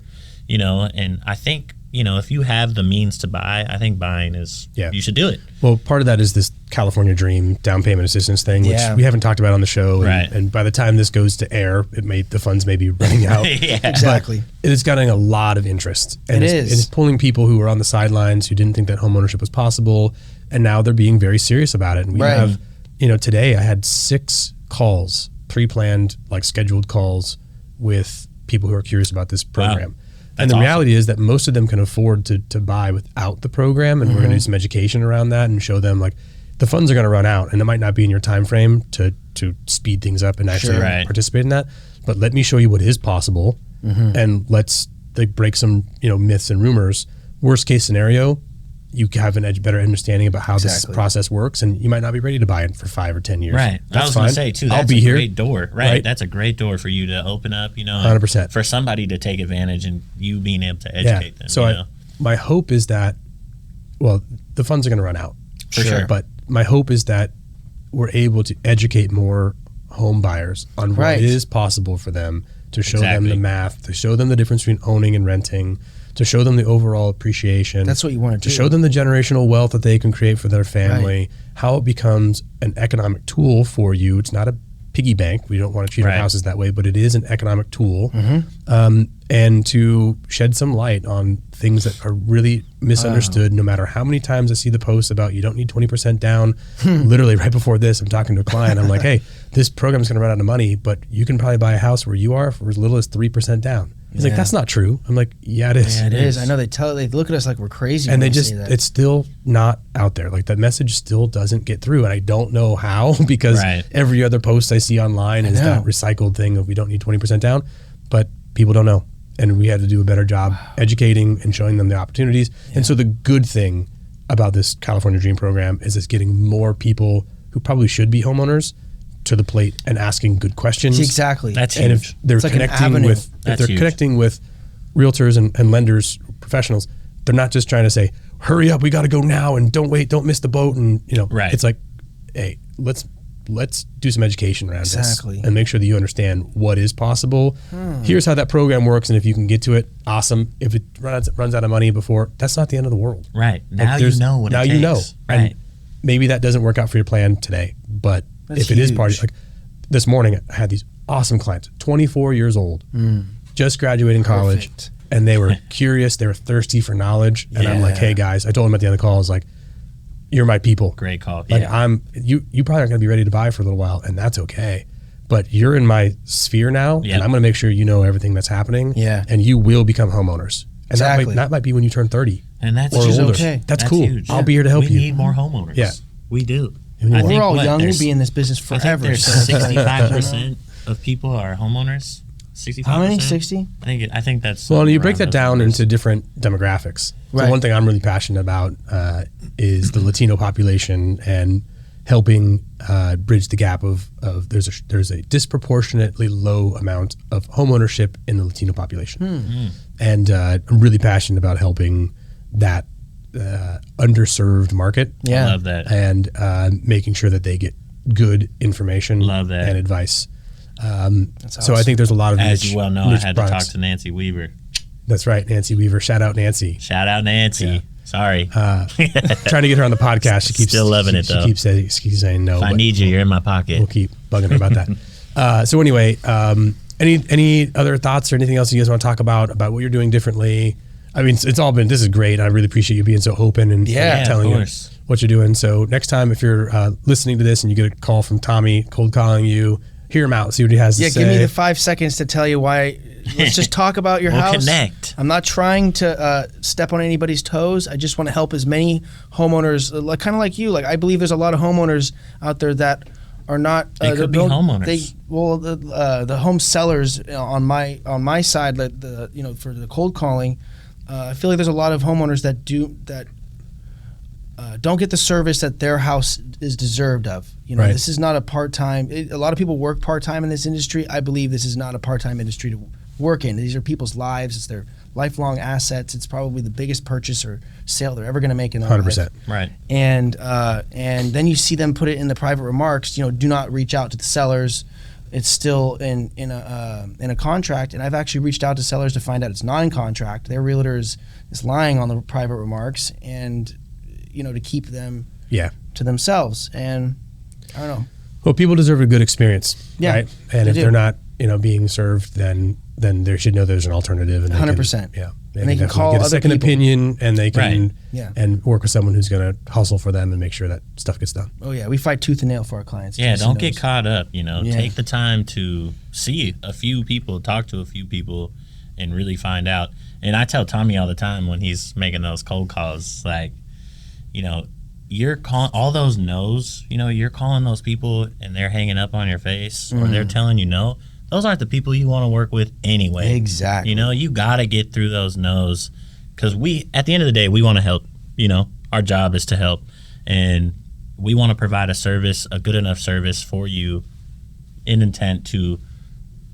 and I think, if you have the means to buy, I think buying is, you should do it. Well, part of that is this California Dream down payment assistance thing, which we haven't talked about on the show. And by the time this goes to air, the funds may be running out. Exactly. It is getting a lot of interest. And it's pulling people who were on the sidelines, who didn't think that homeownership was possible. And now they're being very serious about it. And we have, today I had 6 calls, pre-planned, like scheduled calls with people who are curious about this program. Wow. And the reality is that most of them can afford to buy without the program. And we're going to do some education around that and show them, like, the funds are going to run out, and it might not be in your time frame to speed things up and actually participate in that. But let me show you what is possible, and let's break some myths and rumors. Worst case scenario, you have a better understanding about how this process works, and you might not be ready to buy it for 5 or 10 years. Right. That's I was going to say, too, that's a great door. Right. That's a great door for you to open up, 100%. For somebody to take advantage and you being able to educate them. So my hope is that, the funds are going to run out. For sure. But my hope is that we're able to educate more home buyers on what is possible for them, to show them the math, to show them the difference between owning and renting, to show them the overall appreciation. That's what you want to do. To show them the generational wealth that they can create for their family, how it becomes an economic tool for you. It's not a piggy bank. We don't want to treat our houses that way, but it is an economic tool. And to shed some light on things that are really misunderstood, no matter how many times I see the posts about you don't need 20% down. Literally right before this, I'm talking to a client. I'm like, hey, this program is going to run out of money, but you can probably buy a house where you are for as little as 3% down. He's like, that's not true. I'm like, yeah, it is. Yeah, it is. I know they look at us like we're crazy. And it's still not out there. Like, that message still doesn't get through. And I don't know how, because every other post I see online is that recycled thing of we don't need 20% down, but people don't know. And we had to do a better job educating and showing them the opportunities. And so the good thing about this California Dream program is it's getting more people who probably should be homeowners to the plate and asking good questions. Exactly. That's huge. And if they're connecting with realtors and lenders, professionals, they're not just trying to say, hurry up, we got to go now, and don't wait, don't miss the boat. And it's like, hey, let's do some education around this and make sure that you understand what is possible. Here's how that program works, and if you can get to it, awesome. If it runs out of money before, that's not the end of the world. Right. Now you know what it takes. Now you know. Right. And maybe that doesn't work out for your plan today, but if it is part of, like, this morning I had these awesome clients, 24 years old, just graduating college, and they were curious, they were thirsty for knowledge, and I'm like, hey guys, I told them at the end of the call, I was like, you're my people. Great call. Like, you probably aren't going to be ready to buy for a little while, and that's okay. But you're in my sphere now, and I'm going to make sure you know everything that's happening. And you will become homeowners. And that might be when you turn 30. And that's older. Okay. That's cool. Huge. I'll be here to help you. We need more homeowners. Yeah. We do. We're all young. We'll be in this business forever. I think there's 65% of people are homeowners. 65%. How many? 60? I think that's. Well, you break that down into different demographics. So one thing I'm really passionate about is the Latino population and helping bridge the gap of there's a disproportionately low amount of homeownership in the Latino population, and I'm really passionate about helping that underserved market. I love that, and making sure that they get good information. Love that. And advice. That's awesome. So I think there's a lot of as you well know, I had to talk to Nancy Weaver. That's right, Nancy Weaver. Shout out Nancy. Shout out Nancy. Yeah. Sorry. Trying to get her on the podcast. She keeps still loving it though. She keeps saying no. If I need you, you're in my pocket. We'll keep bugging her about that. So anyway, any other thoughts or anything else you guys want to talk about what you're doing differently? I mean, it's all been, this is great. I really appreciate you being so open and telling us what you're doing. So next time, if you're listening to this and you get a call from Tommy, cold calling you, hear him out, see what he has to say. Yeah, give me the 5 seconds to tell you why let's just talk about your We'll house. connect. I'm not trying to step on anybody's toes. I just want to help as many homeowners, like kind of like you. Like I believe there's a lot of homeowners out there that are not. They could be homeowners. The home sellers on my side, like for the cold calling, I feel like there's a lot of homeowners that don't get the service that their house is deserved of. Right. This is not a part-time. A lot of people work part-time in this industry. I believe this is not a part-time industry to work in. These are people's lives. It's their lifelong assets. It's probably the biggest purchase or sale they're ever going to make in their 100%. life. Right. And then you see them put it in the private remarks. Do not reach out to the sellers. It's still in a contract. And I've actually reached out to sellers to find out it's not in contract. Their realtor is lying on the private remarks, and to keep them to themselves. And I don't know. Well, people deserve a good experience, right? And if do. they're not, being served, then they should know there's an alternative. And 100%. They can call get a other second people. opinion, and they can Yeah. and work with someone who's going to hustle for them and make sure that stuff gets done. Oh yeah, we fight tooth and nail for our clients. Yeah, Jason don't get knows. caught up, Yeah. Take the time to see a few people, talk to a few people, and really find out. And I tell Tommy all the time when he's making those cold calls, like, you're calling all those no's, you're calling those people and they're hanging up on your face or they're telling you no. Those aren't the people you want to work with anyway. Exactly. You got to get through those no's, because at the end of the day, we want to help. Our job is to help, and we want to provide a good enough service for you in intent to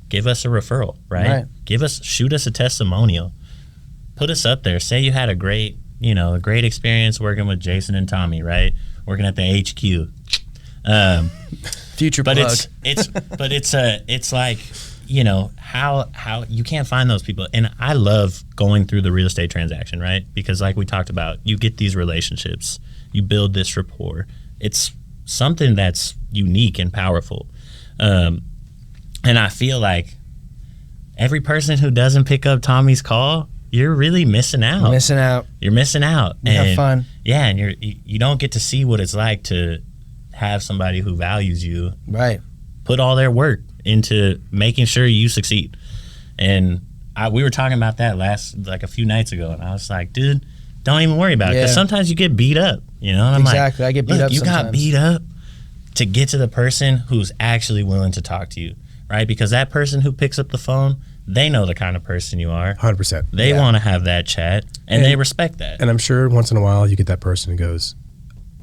give us a referral, right? Shoot us a testimonial. Put us up there. Say you had a great experience working with Jason and Tommy, right? Working at the HQ. Future But plug. it's like, how you can't find those people. And I love going through the real estate transaction, right? Because like we talked about, you get these relationships, you build this rapport. It's something that's unique and powerful. And I feel like every person who doesn't pick up Tommy's call, you're really missing out. You're missing out. Have fun. Yeah, and you don't get to see what it's like to have somebody who values you Right. put all their work into making sure you succeed. And we were talking about that a few nights ago, and I was like, dude, don't even worry about it, because sometimes you get beat up, And I'm Exactly. like, I get beat look, up you sometimes. got beat up to get to the person who's actually willing to talk to you, right? Because that person who picks up the phone, they know the kind of person you are. 100%. They want to have that chat, and they respect that. And I'm sure once in a while you get that person who goes,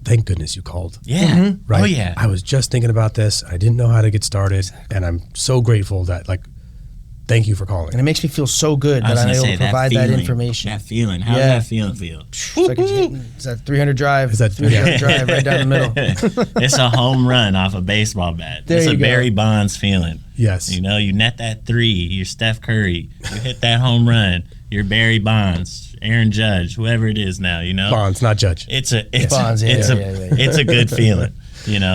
thank goodness you called. Yeah. Right? Oh, yeah. I was just thinking about this. I didn't know how to get started. And I'm so grateful that, thank you for calling. And it makes me feel so good I that was I'm gonna able say, to provide that information. That feeling. How Yeah. does that feeling feel? It's like it's that 300 drive. Is that 300 drive right down the middle. It's a home run off a baseball bat. There It's you a go. Barry Bonds feeling. Yes. You net that three, you're Steph Curry. You hit that home run, you're Barry Bonds, Aaron Judge, whoever it is now, Bonds, not Judge. It's Bonds, yeah, it's yeah. it's a good feeling.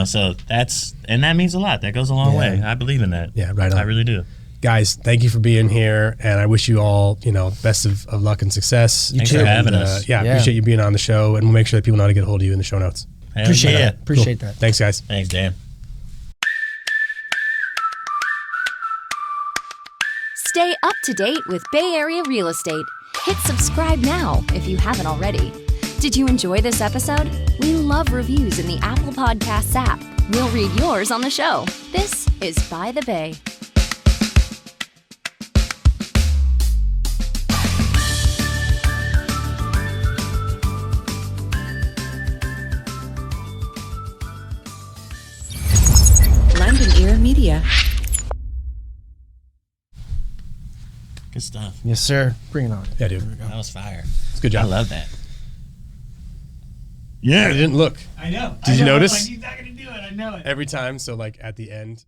So that means a lot. That goes a long way. I believe in that. Yeah, right on. I really do. Guys, thank you for being here, and I wish you all, best of luck and success. Thanks too. for having And, us. I appreciate you being on the show, and we'll make sure that people know how to get a hold of you in the show notes. Hell Appreciate yeah. that. Appreciate Cool. that. Thanks, guys. Thanks, Dan. Stay up to date with Bay Area real estate. Hit subscribe now if you haven't already. Did you enjoy this episode? We love reviews in the Apple Podcasts app. We'll read yours on the show. This is By the Bay. London Ear Media. Good stuff. Yes, sir. Bring it on. Yeah, dude. That was fire. It's a good job. I love that. Yeah, I didn't look I know. Did you notice? He's not going to do it. I know it. every time. So, at the end.